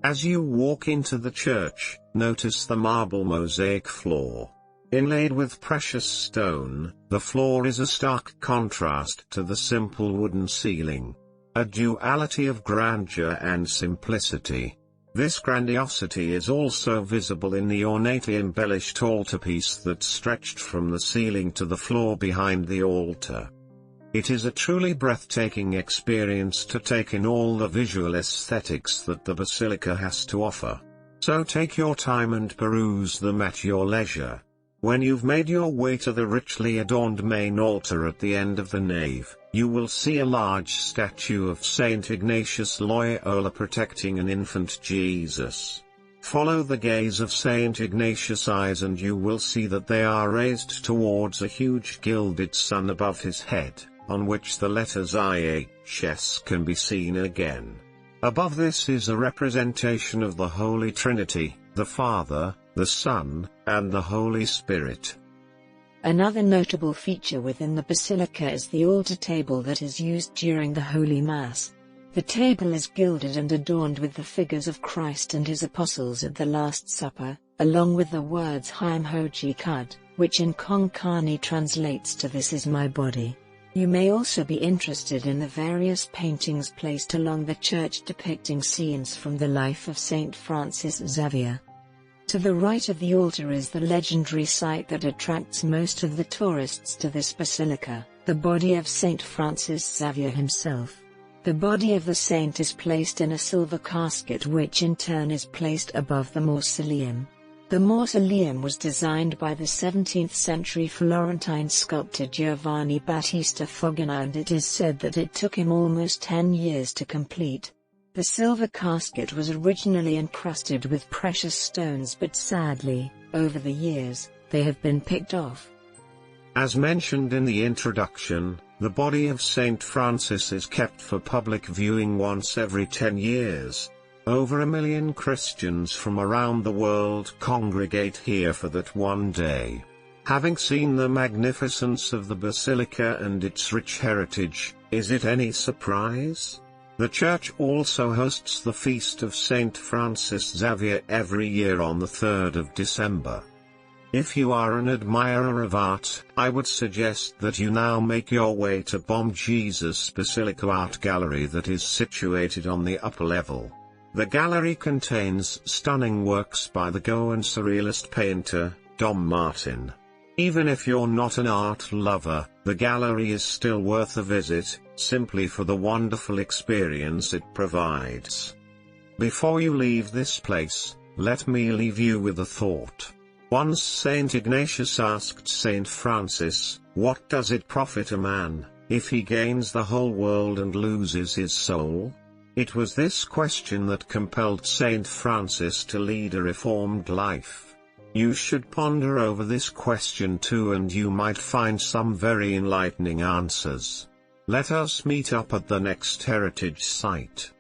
As you walk into the church, notice the marble mosaic floor. Inlaid with precious stone, the floor is a stark contrast to the simple wooden ceiling. A duality of grandeur and simplicity. This grandiosity is also visible in the ornately embellished altarpiece that stretched from the ceiling to the floor behind the altar. It is a truly breathtaking experience to take in all the visual aesthetics that the basilica has to offer. So take your time and peruse them at your leisure. When you've made your way to the richly adorned main altar at the end of the nave, you will see a large statue of Saint Ignatius Loyola protecting an infant Jesus. Follow the gaze of Saint Ignatius' eyes and you will see that they are raised towards a huge gilded sun above his head, on which the letters IHS can be seen again. Above this is a representation of the Holy Trinity, the Father, the Son, and the Holy Spirit. Another notable feature within the basilica is the altar table that is used during the Holy Mass. The table is gilded and adorned with the figures of Christ and his apostles at the Last Supper, along with the words Haim Hoji Kud, which in Konkani translates to "This is my body." You may also be interested in the various paintings placed along the church depicting scenes from the life of Saint Francis Xavier. To the right of the altar is the legendary site that attracts most of the tourists to this basilica, the body of Saint Francis Xavier himself. The body of the saint is placed in a silver casket which in turn is placed above the mausoleum. The mausoleum was designed by the 17th century Florentine sculptor Giovanni Battista Foggina, and it is said that it took him almost 10 years to complete. The silver casket was originally encrusted with precious stones, but sadly, over the years, they have been picked off. As mentioned in the introduction, the body of Saint Francis is kept for public viewing once every 10 years. Over 1 million Christians from around the world congregate here for that one day. Having seen the magnificence of the basilica and its rich heritage, is it any surprise? The church also hosts the feast of Saint Francis Xavier every year on the 3rd of December. If you are an admirer of art, I would suggest that you now make your way to Bom Jesus Basilica Art Gallery that is situated on the upper level. The gallery contains stunning works by the Goan surrealist painter, Dom Martin. Even if you're not an art lover, the gallery is still worth a visit, simply for the wonderful experience it provides. Before you leave this place, let me leave you with a thought. Once Saint Ignatius asked Saint Francis, "What does it profit a man, if he gains the whole world and loses his soul?" It was this question that compelled Saint Francis to lead a reformed life. You should ponder over this question too, and you might find some very enlightening answers. Let us meet up at the next heritage site.